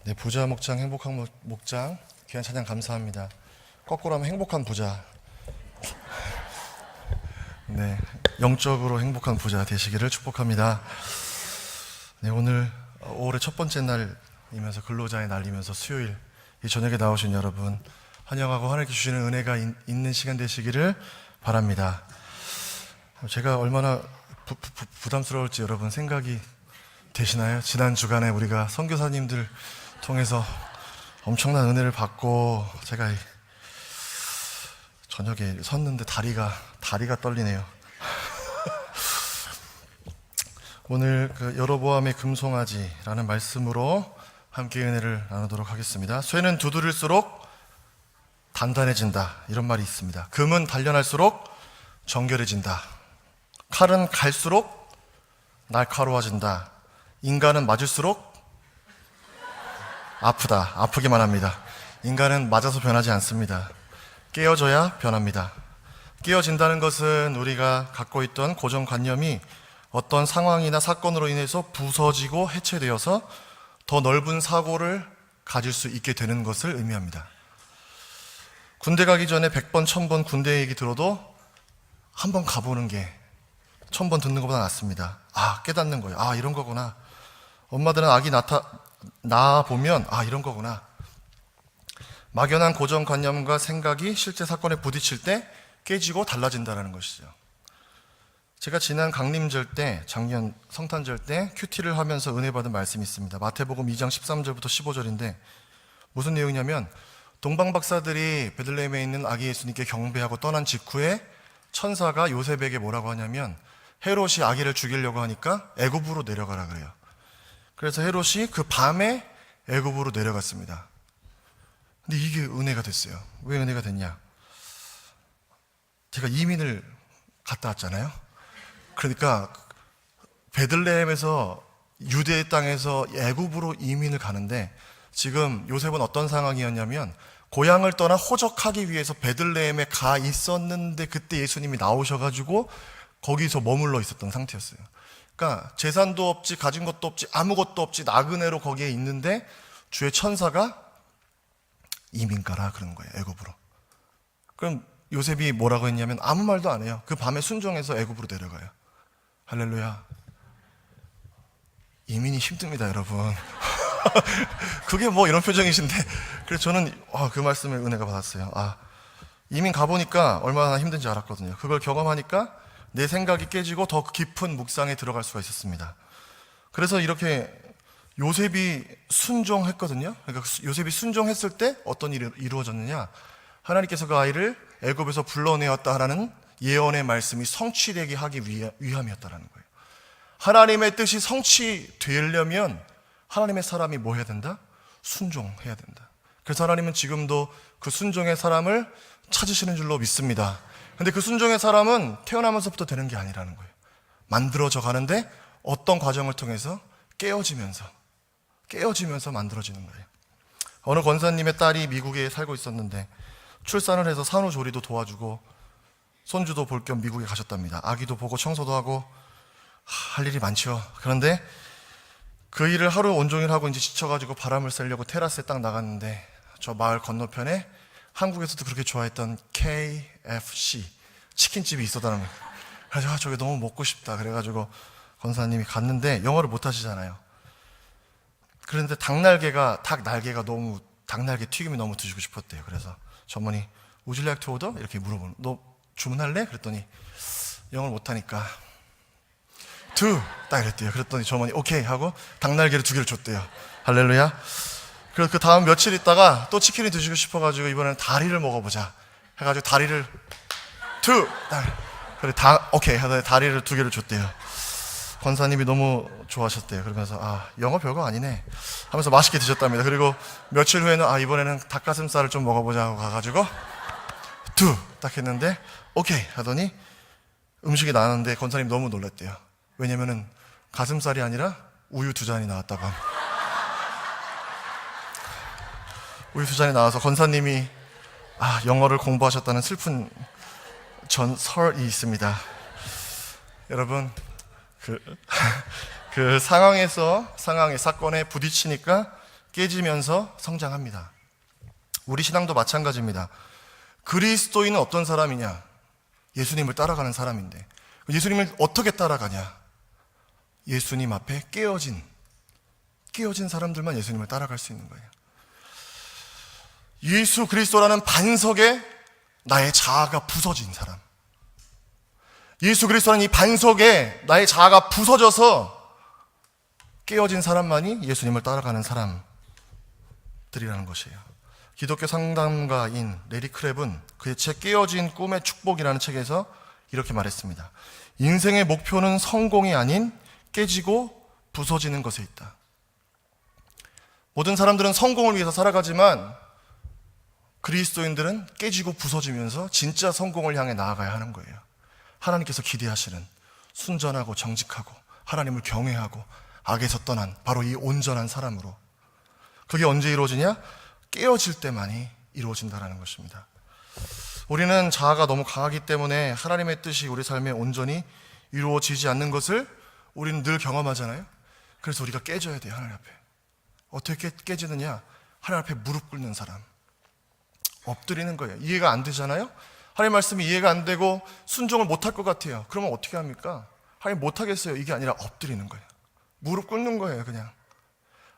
네, 부자 목장, 행복한 목장, 귀한 찬양 감사합니다. 거꾸로 하면 행복한 부자. 네, 영적으로 행복한 부자 되시기를 축복합니다. 네, 오늘 5월의 첫 번째 날이면서 근로자의 날이면서 수요일 이 저녁에 나오신 여러분 환영하고 하나님께 주시는 은혜가 있는 시간 되시기를 바랍니다. 제가 얼마나 부담스러울지 여러분 생각이 되시나요? 지난 주간에 우리가 선교사님들 통해서 엄청난 은혜를 받고 제가 저녁에 섰는데 다리가 떨리네요. 오늘 여로보암의 금송아지라는 말씀으로 함께 은혜를 나누도록 하겠습니다. 쇠는 두드릴수록 단단해진다, 이런 말이 있습니다. 금은 단련할수록 정결해진다. 칼은 갈수록 날카로워진다. 인간은 맞을수록 아프기만 합니다. 인간은 맞아서 변하지 않습니다. 깨어져야 변합니다. 깨어진다는 것은 우리가 갖고 있던 고정관념이 어떤 상황이나 사건으로 인해서 부서지고 해체되어서 더 넓은 사고를 가질 수 있게 되는 것을 의미합니다. 군대 가기 전에 100번, 1000번 군대 얘기 들어도 한번 가보는 게 1000번 듣는 것보다 낫습니다. 깨닫는 거예요. 이런 거구나. 엄마들은 아기 낳아보면 이런 거구나. 막연한 고정관념과 생각이 실제 사건에 부딪힐 때 깨지고 달라진다는 것이죠. 제가 지난 강림절 때, 작년 성탄절 때 큐티를 하면서 은혜 받은 말씀이 있습니다. 마태복음 2장 13절부터 15절인데 무슨 내용이냐면 동방 박사들이 베들레헴에 있는 아기 예수님께 경배하고 떠난 직후에 천사가 요셉에게 뭐라고 하냐면 헤롯이 아기를 죽이려고 하니까 애굽으로 내려가라 그래요. 그래서 헤롯이 그 밤에 애굽으로 내려갔습니다. 근데 이게 은혜가 됐어요. 왜 은혜가 됐냐? 제가 이민을 갔다 왔잖아요. 그러니까 베들레헴에서 유대 땅에서 애굽으로 이민을 가는데 지금 요셉은 어떤 상황이었냐면 고향을 떠나 호적하기 위해서 베들레헴에 가 있었는데 그때 예수님이 나오셔가지고 거기서 머물러 있었던 상태였어요. 그러니까 재산도 없지, 가진 것도 없지, 아무것도 없지, 나그네로 거기에 있는데 주의 천사가 이민 가라 그러는 거예요, 애굽으로. 그럼 요셉이 뭐라고 했냐면 아무 말도 안 해요. 그 밤에 순종해서 애굽으로 내려가요. 할렐루야. 이민이 힘듭니다, 여러분. 그게 뭐 이런 표정이신데. 그래서 저는 그 말씀에 은혜가 받았어요. 이민 가보니까 얼마나 힘든지 알았거든요. 그걸 경험하니까 내 생각이 깨지고 더 깊은 묵상에 들어갈 수가 있었습니다. 그래서 이렇게 요셉이 순종했거든요. 그러니까 요셉이 순종했을 때 어떤 일이 이루어졌느냐? 하나님께서 그 아이를 애굽에서 불러내었다라는 예언의 말씀이 성취되게 하기 위함이었다라는 거예요. 하나님의 뜻이 성취되려면 하나님의 사람이 뭐 해야 된다? 순종해야 된다. 그래서 하나님은 지금도 그 순종의 사람을 찾으시는 줄로 믿습니다. 근데 그 순종의 사람은 태어나면서부터 되는 게 아니라는 거예요. 만들어져 가는데 어떤 과정을 통해서 깨어지면서 만들어지는 거예요. 어느 권사님의 딸이 미국에 살고 있었는데 출산을 해서 산후조리도 도와주고 손주도 볼 겸 미국에 가셨답니다. 아기도 보고 청소도 하고 할 일이 많죠. 그런데 그 일을 하루 온종일 하고 이제 지쳐가지고 바람을 쐬려고 테라스에 딱 나갔는데 저 마을 건너편에 한국에서도 그렇게 좋아했던 KFC 치킨집이 있었다는 거예요. 그래서 저게 너무 먹고 싶다. 그래가지고 권사님이 갔는데 영어를 못 하시잖아요. 그런데 닭 날개 튀김이 너무 드시고 싶었대요. 그래서 전문이 Would you like to order? 이렇게 물어보는. 너 주문할래? 그랬더니 영어를 못 하니까 딱 이랬대요. 그랬더니 전문이 오케이 하고 닭 날개를 2개를 줬대요. 할렐루야. 그래서 그 다음 며칠 있다가 또 치킨이 드시고 싶어가지고 이번에는 다리를 먹어보자 해가지고 다리를 그래 오케이 하더니 다리를 2개를 줬대요. 권사님이 너무 좋아하셨대요. 그러면서 영어 별거 아니네 하면서 맛있게 드셨답니다. 그리고 며칠 후에는 이번에는 닭가슴살을 좀 먹어보자 하고 가가지고 딱 했는데 오케이 하더니 음식이 나왔는데 권사님이 너무 놀랐대요. 왜냐면은 가슴살이 아니라 우유 2잔이 나왔다고 합니다. 우유 2잔이 나와서 권사님이 영어를 공부하셨다는 슬픈 전설이 있습니다. 여러분 그 사건에 부딪히니까 깨지면서 성장합니다. 우리 신앙도 마찬가지입니다. 그리스도인은 어떤 사람이냐? 예수님을 따라가는 사람인데, 예수님을 어떻게 따라가냐? 예수님 앞에 깨어진 사람들만 예수님을 따라갈 수 있는 거예요. 예수 그리스도라는 반석에 나의 자아가 부서진 사람, 예수 그리스도라는 이 반석에 나의 자아가 부서져서 깨어진 사람만이 예수님을 따라가는 사람들이라는 것이에요. 기독교 상담가인 레리 크랩은 그의 책 깨어진 꿈의 축복이라는 책에서 이렇게 말했습니다. 인생의 목표는 성공이 아닌 깨지고 부서지는 것에 있다. 모든 사람들은 성공을 위해서 살아가지만 그리스도인들은 깨지고 부서지면서 진짜 성공을 향해 나아가야 하는 거예요. 하나님께서 기대하시는 순전하고 정직하고 하나님을 경외하고 악에서 떠난 바로 이 온전한 사람으로. 그게 언제 이루어지냐? 깨어질 때만이 이루어진다는 것입니다. 우리는 자아가 너무 강하기 때문에 하나님의 뜻이 우리 삶에 온전히 이루어지지 않는 것을 우리는 늘 경험하잖아요. 그래서 우리가 깨져야 돼요. 하나님 앞에. 어떻게 깨지느냐? 하나님 앞에 무릎 꿇는 사람, 엎드리는 거예요. 이해가 안 되잖아요. 하나님 말씀이 이해가 안 되고 순종을 못할 것 같아요. 그러면 어떻게 합니까? 하나님 못하겠어요. 이게 아니라 엎드리는 거예요. 무릎 꿇는 거예요. 그냥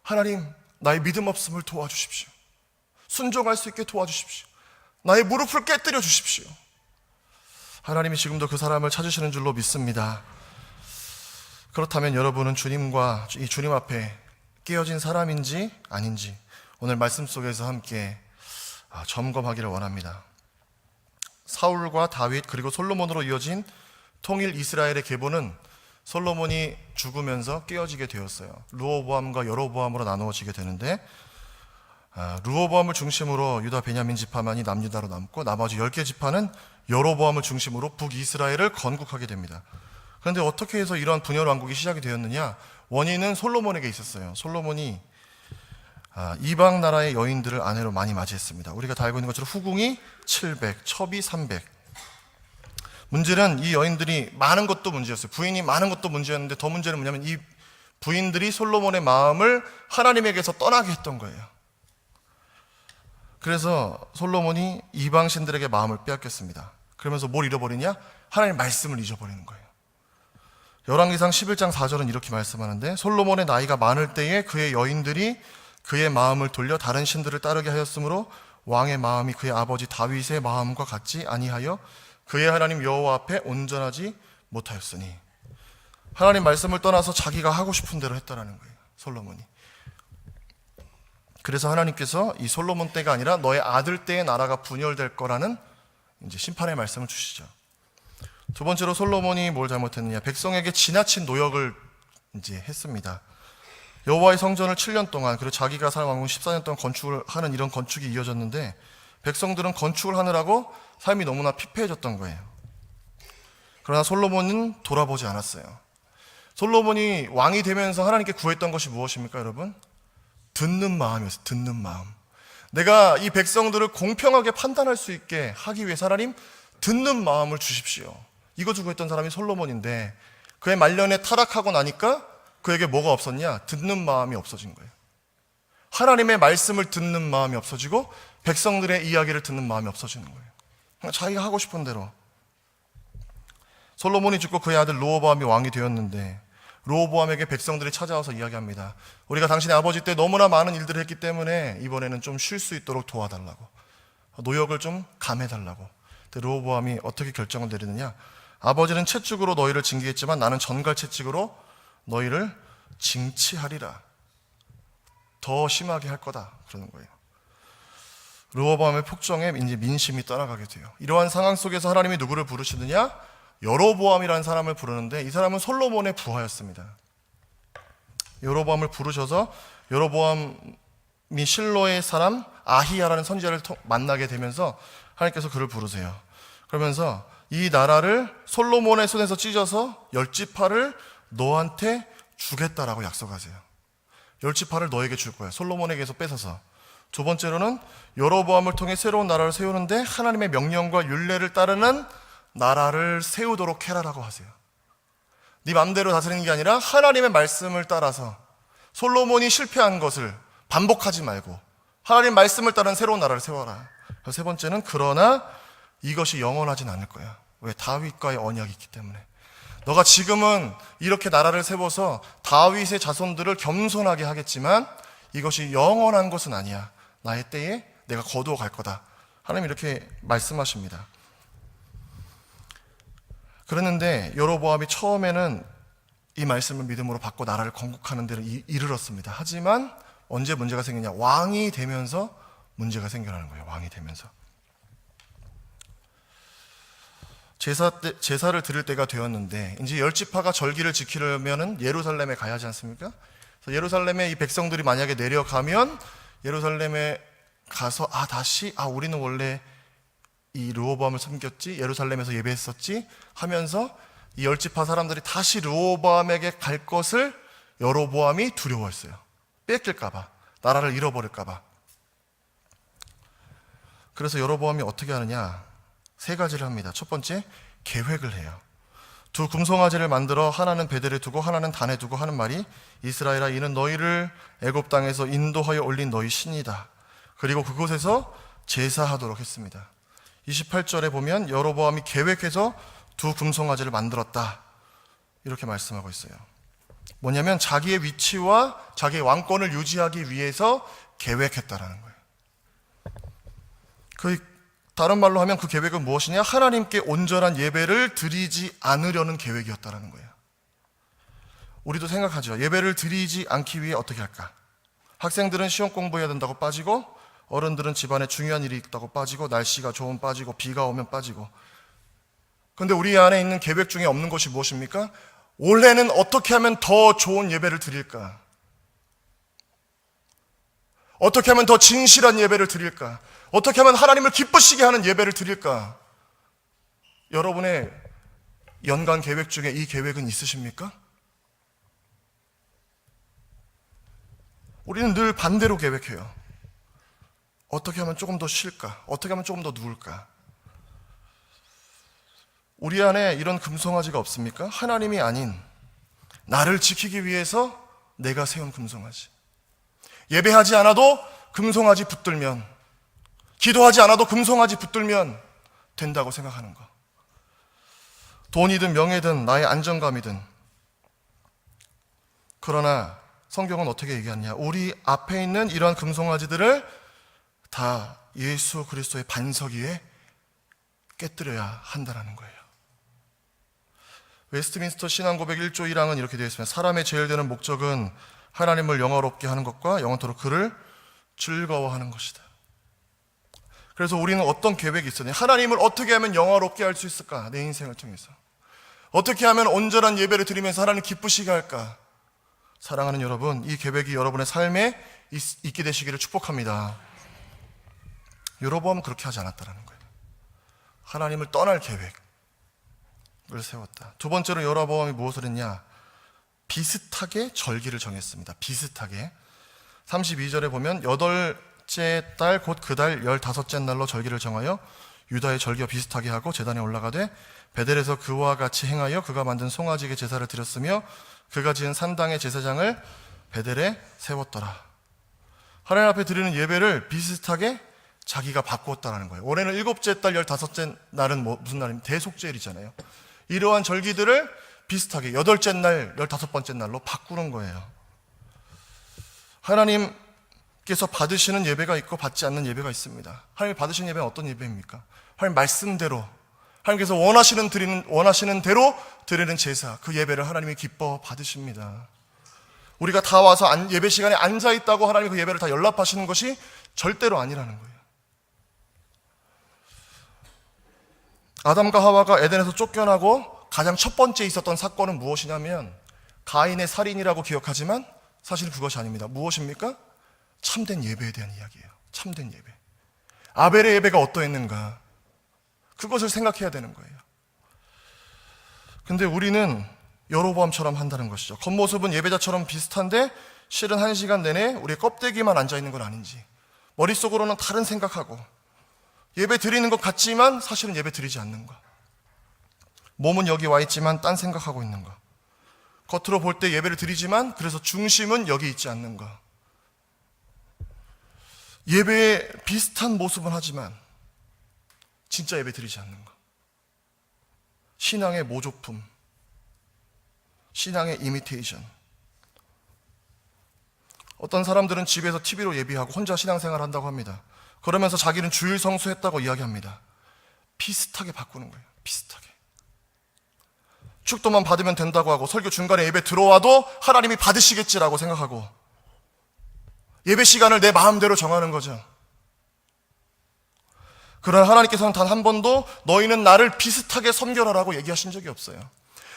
하나님, 나의 믿음 없음을 도와주십시오. 순종할 수 있게 도와주십시오. 나의 무릎을 깨뜨려 주십시오. 하나님이 지금도 그 사람을 찾으시는 줄로 믿습니다. 그렇다면 여러분은 주님과 이 주님 앞에 깨어진 사람인지 아닌지 오늘 말씀 속에서 함께 점검하기를 원합니다. 사울과 다윗 그리고 솔로몬으로 이어진 통일 이스라엘의 계보는 솔로몬이 죽으면서 깨어지게 되었어요. 르호보암과 여로보암으로 나누어지게 되는데, 르호보암을 중심으로 유다 베냐민 지파만이 남유다로 남고 나머지 10개 지파는 여로보암을 중심으로 북이스라엘을 건국하게 됩니다. 그런데 어떻게 해서 이러한 분열 왕국이 시작이 되었느냐? 원인은 솔로몬에게 있었어요. 솔로몬이 이방 나라의 여인들을 아내로 많이 맞이했습니다. 우리가 다 알고 있는 것처럼 후궁이 700, 첩이 300. 문제는 이 여인들이 많은 것도 문제였어요. 부인이 많은 것도 문제였는데 더 문제는 뭐냐면 이 부인들이 솔로몬의 마음을 하나님에게서 떠나게 했던 거예요. 그래서 솔로몬이 이방 신들에게 마음을 빼앗겼습니다. 그러면서 뭘 잃어버리냐? 하나님의 말씀을 잊어버리는 거예요. 열왕기상 11장 4절은 이렇게 말씀하는데, 솔로몬의 나이가 많을 때에 그의 여인들이 그의 마음을 돌려 다른 신들을 따르게 하였으므로 왕의 마음이 그의 아버지 다윗의 마음과 같지 아니하여 그의 하나님 여호와 앞에 온전하지 못하였으니. 하나님 말씀을 떠나서 자기가 하고 싶은 대로 했다라는 거예요, 솔로몬이. 그래서 하나님께서 이 솔로몬 때가 아니라 너의 아들 때의 나라가 분열될 거라는 이제 심판의 말씀을 주시죠. 두 번째로 솔로몬이 뭘 잘못했느냐? 백성에게 지나친 노역을 이제 했습니다. 여호와의 성전을 7년 동안, 그리고 자기가 살 왕국 14년 동안 건축을 하는 이런 건축이 이어졌는데, 백성들은 건축을 하느라고 삶이 너무나 피폐해졌던 거예요. 그러나 솔로몬은 돌아보지 않았어요. 솔로몬이 왕이 되면서 하나님께 구했던 것이 무엇입니까, 여러분? 듣는 마음이었어요. 듣는 마음. 내가 이 백성들을 공평하게 판단할 수 있게 하기 위해서 하나님, 듣는 마음을 주십시오. 이거 주고 했던 사람이 솔로몬인데, 그의 말년에 타락하고 나니까 그에게 뭐가 없었냐? 듣는 마음이 없어진 거예요. 하나님의 말씀을 듣는 마음이 없어지고 백성들의 이야기를 듣는 마음이 없어지는 거예요. 그냥 자기가 하고 싶은 대로. 솔로몬이 죽고 그의 아들 르호보암이 왕이 되었는데, 르호보암에게 백성들이 찾아와서 이야기합니다. 우리가 당신의 아버지 때 너무나 많은 일들을 했기 때문에 이번에는 좀 쉴 수 있도록 도와달라고, 노역을 좀 감해달라고. 근데 르호보암이 어떻게 결정을 내리느냐? 아버지는 채찍으로 너희를 징계했지만 나는 전갈 채찍으로 너희를 징치하리라. 더 심하게 할 거다, 그러는 거예요. 르호보암의 폭정에 이제 민심이 떠나가게 돼요. 이러한 상황 속에서 하나님이 누구를 부르시느냐? 여로보암이라는 사람을 부르는데, 이 사람은 솔로몬의 부하였습니다. 여로보암을 부르셔서 여로보암이 실로의 사람 아히야라는 선지자를 만나게 되면서 하나님께서 그를 부르세요. 그러면서 이 나라를 솔로몬의 손에서 찢어서 10지파를 너한테 주겠다라고 약속하세요. 10지파를 너에게 줄 거야. 솔로몬에게서 뺏어서. 두 번째로는 여로보암을 통해 새로운 나라를 세우는데 하나님의 명령과 율례를 따르는 나라를 세우도록 해라라고 하세요. 네 맘대로 다스리는 게 아니라 하나님의 말씀을 따라서 솔로몬이 실패한 것을 반복하지 말고 하나님 말씀을 따른 새로운 나라를 세워라. 세 번째는 그러나 이것이 영원하진 않을 거야. 왜? 다윗과의 언약이 있기 때문에. 너가 지금은 이렇게 나라를 세워서 다윗의 자손들을 겸손하게 하겠지만 이것이 영원한 것은 아니야. 나의 때에 내가 거두어 갈 거다. 하나님 이렇게 말씀하십니다. 그랬는데 여로보암이 처음에는 이 말씀을 믿음으로 받고 나라를 건국하는 데를 이르렀습니다. 하지만 언제 문제가 생기냐? 왕이 되면서 문제가 생겨나는 거예요. 왕이 되면서. 제사를 드릴 때가 되었는데 이제 열 지파가 절기를 지키려면 예루살렘에 가야 하지 않습니까? 그래서 예루살렘에 이 백성들이 만약에 내려가면 예루살렘에 가서 다시 우리는 원래 이 르호보암을 섬겼지, 예루살렘에서 예배했었지 하면서 이 열 지파 사람들이 다시 르호보암에게 갈 것을 여로보암이 두려워했어요. 뺏길까봐, 나라를 잃어버릴까봐. 그래서 여로보암이 어떻게 하느냐? 세 가지를 합니다. 첫 번째, 계획을 해요. 두 금송아지를 만들어 하나는 베델에 두고 하나는 단에 두고 하는 말이 이스라엘아 이는 너희를 애굽 땅에서 인도하여 올린 너희 신이다. 그리고 그곳에서 제사하도록 했습니다. 28절에 보면 여로보암이 계획해서 두 금송아지를 만들었다. 이렇게 말씀하고 있어요. 뭐냐면 자기의 위치와 자기의 왕권을 유지하기 위해서 계획했다라는 거예요. 다른 말로 하면 그 계획은 무엇이냐? 하나님께 온전한 예배를 드리지 않으려는 계획이었다라는 거예요. 우리도 생각하죠. 예배를 드리지 않기 위해 어떻게 할까? 학생들은 시험 공부해야 된다고 빠지고, 어른들은 집안에 중요한 일이 있다고 빠지고, 날씨가 좋으면 빠지고, 비가 오면 빠지고. 그런데 우리 안에 있는 계획 중에 없는 것이 무엇입니까? 올해는 어떻게 하면 더 좋은 예배를 드릴까? 어떻게 하면 더 진실한 예배를 드릴까? 어떻게 하면 하나님을 기쁘시게 하는 예배를 드릴까? 여러분의 연간 계획 중에 이 계획은 있으십니까? 우리는 늘 반대로 계획해요. 어떻게 하면 조금 더 쉴까? 어떻게 하면 조금 더 누울까? 우리 안에 이런 금송아지가 없습니까? 하나님이 아닌 나를 지키기 위해서 내가 세운 금송아지. 예배하지 않아도 금송아지 붙들면, 기도하지 않아도 금송아지 붙들면 된다고 생각하는 거. 돈이든 명예든 나의 안정감이든. 그러나 성경은 어떻게 얘기하냐? 우리 앞에 있는 이러한 금송아지들을 다 예수 그리스도의 반석 위에 깨뜨려야 한다는 거예요. 웨스트민스터 신앙고백 1조 1항은 이렇게 되어 있습니다. 사람의 제일 되는 목적은 하나님을 영화롭게 하는 것과 영원토록 그를 즐거워하는 것이다. 그래서 우리는 어떤 계획이 있었냐? 하나님을 어떻게 하면 영화롭게 할 수 있을까? 내 인생을 통해서. 어떻게 하면 온전한 예배를 드리면서 하나님 기쁘시게 할까? 사랑하는 여러분, 이 계획이 여러분의 삶에 있게 되시기를 축복합니다. 여로보암은 그렇게 하지 않았다는 거예요. 하나님을 떠날 계획을 세웠다. 두 번째로 여로보암이 무엇을 했냐? 비슷하게 절기를 정했습니다. 비슷하게. 32절에 보면 8째 달 곧 그 달 15째 날로 절기를 정하여 유다의 절기와 비슷하게 하고 제단에 올라가되 베델에서 그와 같이 행하여 그가 만든 송아지에게 제사를 드렸으며 그가 지은 산당의 제사장을 베델에 세웠더라. 하나님 앞에 드리는 예배를 비슷하게 자기가 바꾸었다는 거예요. 올해는 7째 달 15째 날은 무슨 날입니까? 대속죄일이잖아요. 이러한 절기들을 비슷하게 8째 날, 15번째 날로 바꾸는 거예요. 하나님께서 받으시는 예배가 있고 받지 않는 예배가 있습니다. 하나님이 받으시는 예배는 어떤 예배입니까? 하나님 말씀대로, 하나님께서 원하시는 대로 드리는 제사, 그 예배를 하나님이 기뻐 받으십니다. 우리가 다 와서 예배 시간에 앉아 있다고 하나님이 그 예배를 다 연락하시는 것이 절대로 아니라는 거예요. 아담과 하와가 에덴에서 쫓겨나고 가장 첫 번째 있었던 사건은 무엇이냐면 가인의 살인이라고 기억하지만 사실 그것이 아닙니다. 무엇입니까? 참된 예배에 대한 이야기예요. 참된 예배. 아벨의 예배가 어떠했는가? 그것을 생각해야 되는 거예요. 근데 우리는 여로보암처럼 한다는 것이죠. 겉모습은 예배자처럼 비슷한데 실은 1시간 내내 우리의 껍데기만 앉아있는 건 아닌지, 머릿속으로는 다른 생각하고 예배 드리는 것 같지만 사실은 예배 드리지 않는 것, 몸은 여기 와 있지만 딴 생각하고 있는 것, 겉으로 볼 때 예배를 드리지만 그래서 중심은 여기 있지 않는 것. 예배에 비슷한 모습은 하지만 진짜 예배 드리지 않는 것. 신앙의 모조품, 신앙의 이미테이션. 어떤 사람들은 집에서 TV로 예배하고 혼자 신앙생활 한다고 합니다. 그러면서 자기는 주일 성수했다고 이야기합니다. 비슷하게 바꾸는 거예요. 비슷하게. 축도만 받으면 된다고 하고 설교 중간에 예배 들어와도 하나님이 받으시겠지라고 생각하고 예배 시간을 내 마음대로 정하는 거죠. 그러나 하나님께서는 단 한 번도 너희는 나를 비슷하게 섬겨라라고 얘기하신 적이 없어요.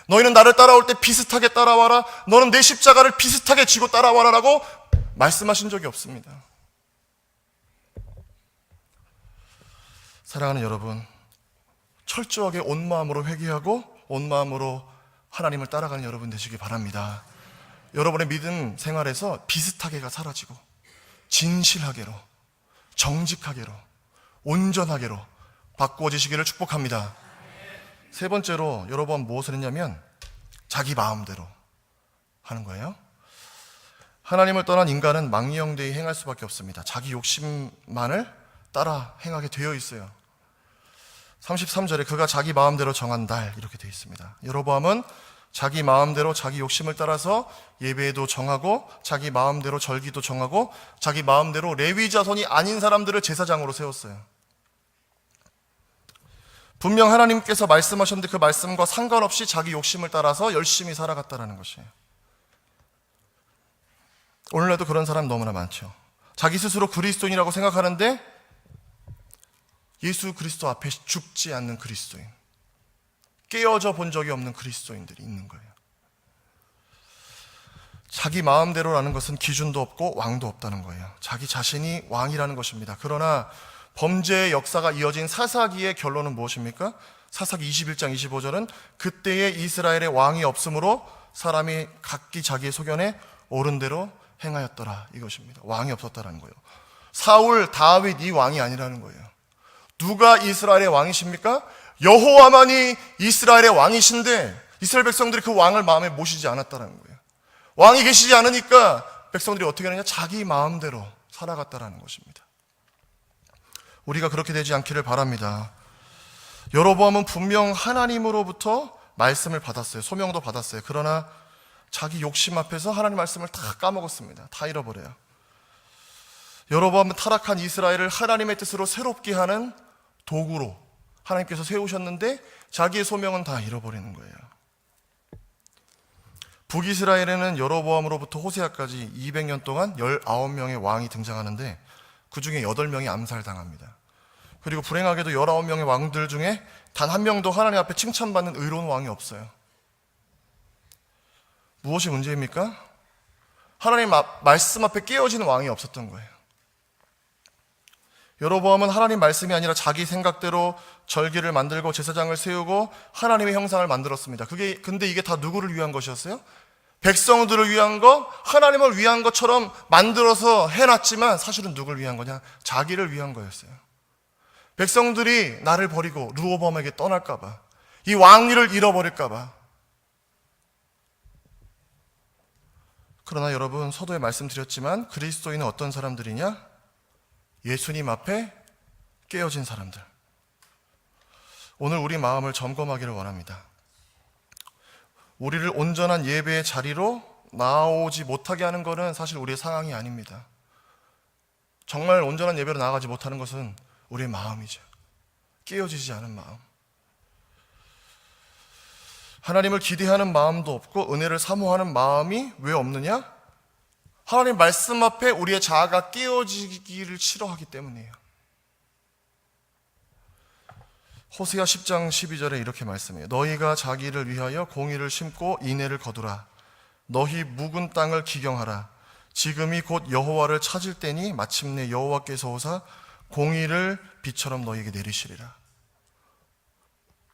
너희는 나를 따라올 때 비슷하게 따라와라. 너는 내 십자가를 비슷하게 지고 따라와라라고 말씀하신 적이 없습니다. 사랑하는 여러분, 철저하게 온 마음으로 회개하고 온 마음으로 하나님을 따라가는 여러분 되시기 바랍니다. 여러분의 믿음 생활에서 비슷하게가 사라지고 진실하게로, 정직하게로, 온전하게로 바꾸어지시기를 축복합니다. 세 번째로 여러분 무엇을 했냐면 자기 마음대로 하는 거예요. 하나님을 떠난 인간은 망령되이 행할 수밖에 없습니다. 자기 욕심만을 따라 행하게 되어 있어요. 33절에 그가 자기 마음대로 정한 날 이렇게 되어 있습니다. 여로보암은 자기 마음대로 자기 욕심을 따라서 예배도 정하고 자기 마음대로 절기도 정하고 자기 마음대로 레위 자손이 아닌 사람들을 제사장으로 세웠어요. 분명 하나님께서 말씀하셨는데 그 말씀과 상관없이 자기 욕심을 따라서 열심히 살아갔다는 것이에요. 오늘날도 그런 사람 너무나 많죠. 자기 스스로 그리스도인이라고 생각하는데 예수 그리스도 앞에 죽지 않는 그리스도인, 깨어져 본 적이 없는 그리스도인들이 있는 거예요. 자기 마음대로라는 것은 기준도 없고 왕도 없다는 거예요. 자기 자신이 왕이라는 것입니다. 그러나 범죄의 역사가 이어진 사사기의 결론은 무엇입니까? 사사기 21장 25절은 그때의 이스라엘의 왕이 없으므로 사람이 각기 자기의 소견에 옳은 대로 행하였더라 이것입니다. 왕이 없었다라는 거예요. 사울, 다윗 이 왕이 아니라는 거예요. 누가 이스라엘의 왕이십니까? 여호와만이 이스라엘의 왕이신데 이스라엘 백성들이 그 왕을 마음에 모시지 않았다는 거예요. 왕이 계시지 않으니까 백성들이 어떻게 하느냐? 자기 마음대로 살아갔다라는 것입니다. 우리가 그렇게 되지 않기를 바랍니다. 여로보암은 분명 하나님으로부터 말씀을 받았어요. 소명도 받았어요. 그러나 자기 욕심 앞에서 하나님 말씀을 다 까먹었습니다. 다 잃어버려요. 여로보암은 타락한 이스라엘을 하나님의 뜻으로 새롭게 하는 도구로 하나님께서 세우셨는데 자기의 소명은 다 잃어버리는 거예요. 북이스라엘에는 여로보암으로부터 호세아까지 200년 동안 19명의 왕이 등장하는데 그 중에 8명이 암살당합니다. 그리고 불행하게도 19명의 왕들 중에 단 한 명도 하나님 앞에 칭찬받는 의로운 왕이 없어요. 무엇이 문제입니까? 하나님 말씀 앞에 깨어지는 왕이 없었던 거예요. 여로보암은 하나님 말씀이 아니라 자기 생각대로 절기를 만들고 제사장을 세우고 하나님의 형상을 만들었습니다. 근데 이게 다 누구를 위한 것이었어요? 백성들을 위한 것, 하나님을 위한 것처럼 만들어서 해놨지만 사실은 누구를 위한 거냐? 자기를 위한 거였어요. 백성들이 나를 버리고 르호보암에게 떠날까봐, 이 왕위를 잃어버릴까봐. 그러나 여러분, 서두에 말씀드렸지만 그리스도인은 어떤 사람들이냐? 예수님 앞에 깨어진 사람들. 오늘 우리 마음을 점검하기를 원합니다. 우리를 온전한 예배의 자리로 나오지 못하게 하는 것은 사실 우리의 상황이 아닙니다. 정말 온전한 예배로 나아가지 못하는 것은 우리의 마음이죠. 깨어지지 않은 마음. 하나님을 기대하는 마음도 없고 은혜를 사모하는 마음이 왜 없느냐? 하나님 말씀 앞에 우리의 자아가 깨어지기를 싫어하기 때문이에요. 호세아 10장 12절에 이렇게 말씀해요. 너희가 자기를 위하여 공의를 심고 인애를 거두라. 너희 묵은 땅을 기경하라. 지금이 곧 여호와를 찾을 때니 마침내 여호와께서 오사 공의를 비처럼 너희에게 내리시리라.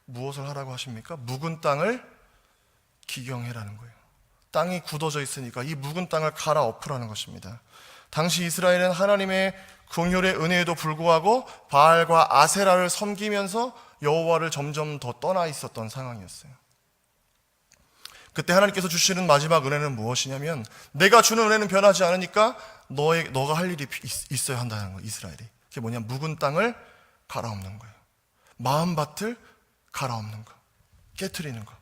무엇을 하라고 하십니까? 묵은 땅을 기경해라는 거예요. 땅이 굳어져 있으니까 이 묵은 땅을 갈아엎으라는 것입니다. 당시 이스라엘은 하나님의 긍휼의 은혜에도 불구하고 바알과 아세라를 섬기면서 여호와를 점점 더 떠나 있었던 상황이었어요. 그때 하나님께서 주시는 마지막 은혜는 무엇이냐면, 내가 주는 은혜는 변하지 않으니까 너가 할 일이 있어야 한다는 거예요. 이스라엘이. 그게 뭐냐? 묵은 땅을 갈아엎는 거예요. 마음밭을 갈아엎는 거, 깨트리는 거.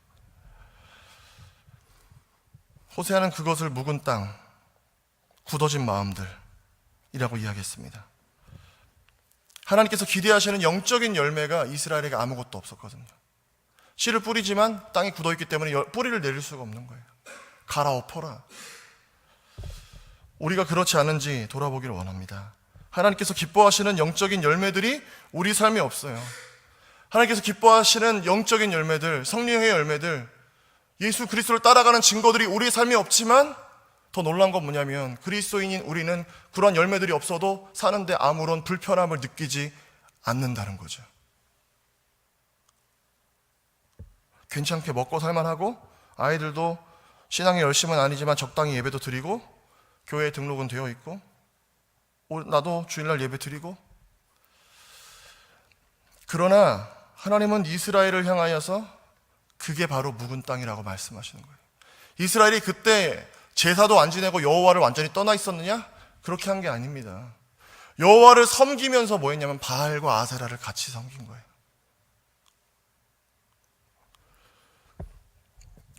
호세아는 그것을 묵은 땅, 굳어진 마음들이라고 이야기했습니다. 하나님께서 기대하시는 영적인 열매가 이스라엘에게 아무것도 없었거든요. 씨를 뿌리지만 땅이 굳어있기 때문에 뿌리를 내릴 수가 없는 거예요. 갈아엎어라. 우리가 그렇지 않은지 돌아보기를 원합니다. 하나님께서 기뻐하시는 영적인 열매들이 우리 삶에 없어요. 하나님께서 기뻐하시는 영적인 열매들, 성령의 열매들, 예수 그리스도를 따라가는 증거들이 우리 삶에 없지만, 더 놀라운 건 뭐냐면 그리스도인인 우리는 그런 열매들이 없어도 사는데 아무런 불편함을 느끼지 않는다는 거죠. 괜찮게 먹고 살만하고, 아이들도 신앙의 열심은 아니지만 적당히 예배도 드리고, 교회에 등록은 되어 있고, 나도 주일날 예배 드리고. 그러나 하나님은 이스라엘을 향하여서 그게 바로 묵은 땅이라고 말씀하시는 거예요. 이스라엘이 그때 제사도 안 지내고 여호와를 완전히 떠나 있었느냐? 그렇게 한 게 아닙니다. 여호와를 섬기면서 뭐 했냐면 바알과 아세라를 같이 섬긴 거예요.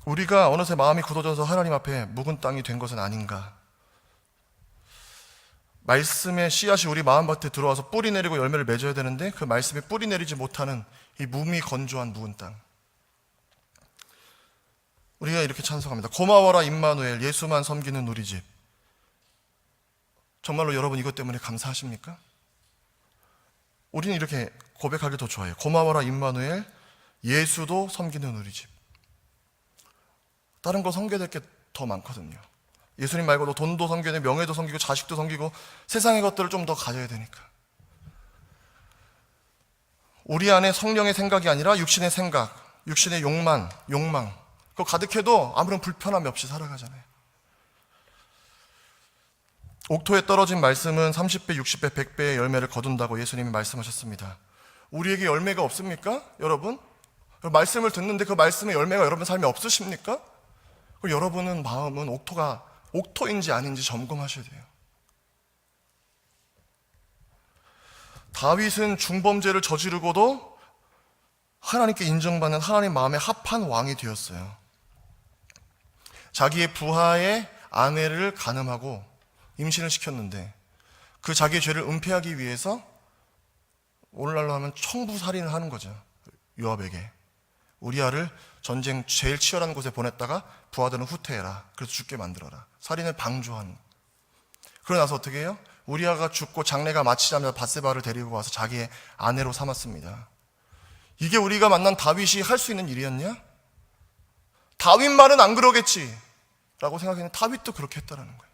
우리가 어느새 마음이 굳어져서 하나님 앞에 묵은 땅이 된 것은 아닌가? 말씀의 씨앗이 우리 마음밭에 들어와서 뿌리 내리고 열매를 맺어야 되는데 그 말씀에 뿌리 내리지 못하는 이 몸이 건조한 묵은 땅. 우리가 이렇게 찬송합니다. 고마워라 임마누엘, 예수만 섬기는 우리 집. 정말로 여러분 이것 때문에 감사하십니까? 우리는 이렇게 고백하기 더 좋아요. 고마워라 임마누엘, 예수도 섬기는 우리 집. 다른 거 섬겨야 될 게 더 많거든요. 예수님 말고도 돈도 섬겨야 되고, 명예도 섬기고, 자식도 섬기고, 세상의 것들을 좀 더 가져야 되니까. 우리 안에 성령의 생각이 아니라 육신의 생각, 육신의 욕망, 그거 가득해도 아무런 불편함이 없이 살아가잖아요. 옥토에 떨어진 말씀은 30배, 60배, 100배의 열매를 거둔다고 예수님이 말씀하셨습니다. 우리에게 열매가 없습니까? 여러분? 말씀을 듣는데 그 말씀의 열매가 여러분 삶에 없으십니까? 그럼 여러분은 마음은 옥토인지 아닌지 점검하셔야 돼요. 다윗은 중범죄를 저지르고도 하나님께 인정받는 하나님 마음에 합한 왕이 되었어요. 자기의 부하의 아내를 간음하고 임신을 시켰는데 그 자기의 죄를 은폐하기 위해서 오늘날로 하면 청부살인을 하는 거죠. 요압에게 우리아를 전쟁 제일 치열한 곳에 보냈다가 부하들은 후퇴해라, 그래서 죽게 만들어라, 살인을 방조하는. 그러고 나서 어떻게 해요? 우리아가 죽고 장례가 마치자마자 밧세바를 데리고 와서 자기의 아내로 삼았습니다. 이게 우리가 만난 다윗이 할 수 있는 일이었냐? 다윗만은 안 그러겠지 라고 생각했는데 다윗도 그렇게 했다는 거예요.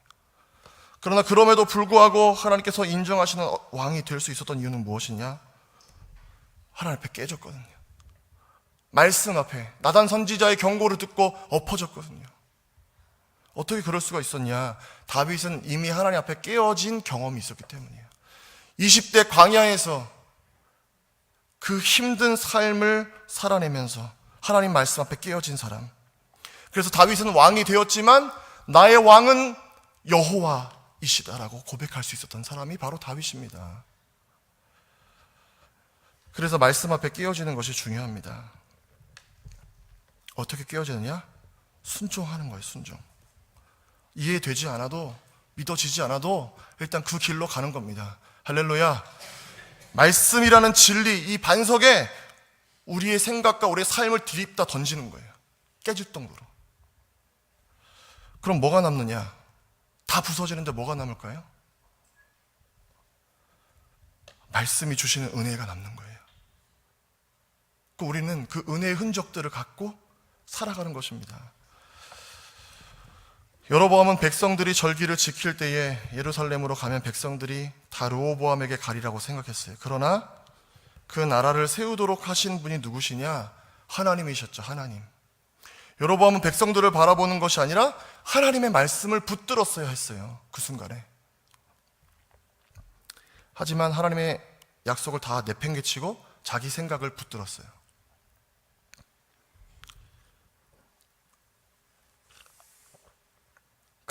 그러나 그럼에도 불구하고 하나님께서 인정하시는 왕이 될 수 있었던 이유는 무엇이냐? 하나님 앞에 깨졌거든요. 말씀 앞에 나단 선지자의 경고를 듣고 엎어졌거든요. 어떻게 그럴 수가 있었냐? 다윗은 이미 하나님 앞에 깨어진 경험이 있었기 때문이에요. 20대 광야에서 그 힘든 삶을 살아내면서 하나님 말씀 앞에 깨어진 사람. 그래서 다윗은 왕이 되었지만 나의 왕은 여호와이시다라고 고백할 수 있었던 사람이 바로 다윗입니다. 그래서 말씀 앞에 깨어지는 것이 중요합니다. 어떻게 깨어지느냐? 순종하는 거예요. 순종. 이해되지 않아도, 믿어지지 않아도 일단 그 길로 가는 겁니다. 할렐루야. 말씀이라는 진리, 이 반석에 우리의 생각과 우리의 삶을 들이다 던지는 거예요. 깨질 정도로. 그럼 뭐가 남느냐? 다 부서지는데 뭐가 남을까요? 말씀이 주시는 은혜가 남는 거예요. 우리는 그 은혜의 흔적들을 갖고 살아가는 것입니다. 여로보암은 백성들이 절기를 지킬 때에 예루살렘으로 가면 백성들이 다 르호보암에게 가리라고 생각했어요. 그러나 그 나라를 세우도록 하신 분이 누구시냐? 하나님이셨죠. 하나님. 여로보암은 백성들을 바라보는 것이 아니라 하나님의 말씀을 붙들었어야 했어요. 그 순간에. 하지만 하나님의 약속을 다 내팽개치고 자기 생각을 붙들었어요.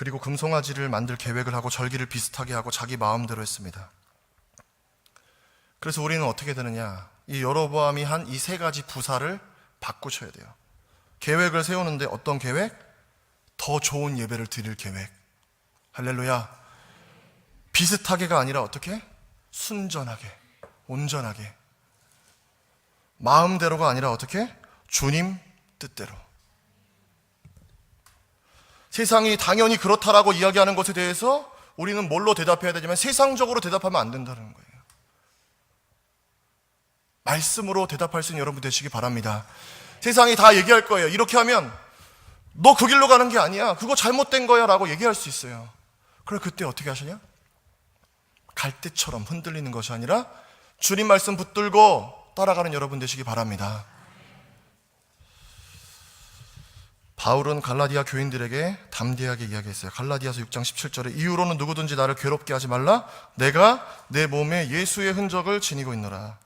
그리고 금송아지를 만들 계획을 하고 절기를 비슷하게 하고 자기 마음대로 했습니다. 그래서 우리는 어떻게 되느냐? 이 여로보암이 한 이 세 가지 부사를 바꾸셔야 돼요. 계획을 세우는데 어떤 계획? 더 좋은 예배를 드릴 계획. 할렐루야. 비슷하게가 아니라 어떻게? 순전하게, 온전하게. 마음대로가 아니라 어떻게? 주님 뜻대로. 세상이 당연히 그렇다라고 이야기하는 것에 대해서 우리는 뭘로 대답해야 되냐면 세상적으로 대답하면 안 된다는 거예요. 말씀으로 대답할 수 있는 여러분 되시기 바랍니다. 세상이 다 얘기할 거예요. 이렇게 하면 너 그 길로 가는 게 아니야. 그거 잘못된 거야 라고 얘기할 수 있어요. 그럼 그때 어떻게 하시냐? 갈대처럼 흔들리는 것이 아니라 주님 말씀 붙들고 따라가는 여러분 되시기 바랍니다. 바울은 갈라디아 교인들에게 담대하게 이야기했어요. 갈라디아서 6장 17절에 이후로는 누구든지 나를 괴롭게 하지 말라. 내가 내 몸에 예수의 흔적을 지니고 있노라.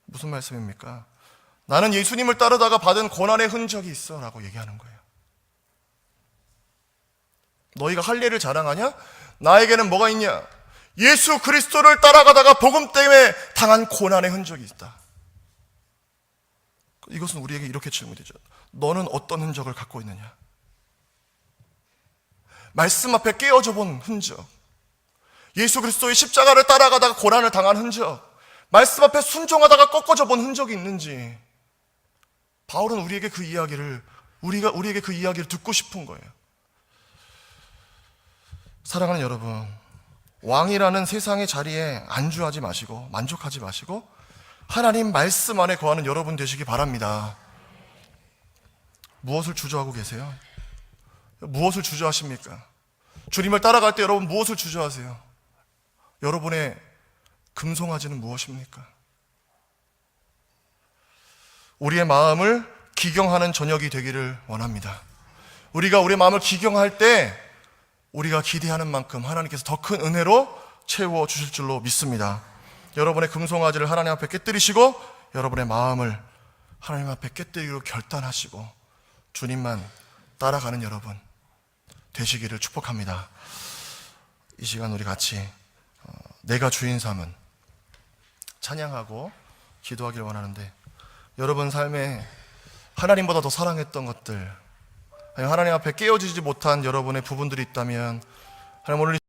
무슨 말씀입니까? 나는 예수님을 따르다가 받은 고난의 흔적이 있어 라고 얘기하는 거예요. 너희가 할례를 자랑하냐? 나에게는 뭐가 있냐? 예수 그리스도를 따라가다가 복음 때문에 당한 고난의 흔적이 있다. 이것은 우리에게 이렇게 질문되죠. 너는 어떤 흔적을 갖고 있느냐? 말씀 앞에 깨어져 본 흔적, 예수 그리스도의 십자가를 따라가다가 고난을 당한 흔적, 말씀 앞에 순종하다가 꺾어져 본 흔적이 있는지. 바울은 우리에게 그 이야기를 듣고 싶은 거예요. 사랑하는 여러분, 왕이라는 세상의 자리에 안주하지 마시고 만족하지 마시고 하나님 말씀 안에 거하는 여러분 되시기 바랍니다. 무엇을 주저하고 계세요? 무엇을 주저하십니까? 주님을 따라갈 때 여러분 무엇을 주저하세요? 여러분의 금송아지는 무엇입니까? 우리의 마음을 기경하는 저녁이 되기를 원합니다. 우리가 우리의 마음을 기경할 때 우리가 기대하는 만큼 하나님께서 더 큰 은혜로 채워주실 줄로 믿습니다. 여러분의 금송아지를 하나님 앞에 깨뜨리시고 여러분의 마음을 하나님 앞에 깨뜨리기로 결단하시고 주님만 따라가는 여러분 되시기를 축복합니다. 이 시간 우리 같이 내가 주인 삼은 찬양하고 기도하기를 원하는데, 여러분 삶에 하나님보다 더 사랑했던 것들, 하나님 앞에 깨어지지 못한 여러분의 부분들이 있다면 하나님 오늘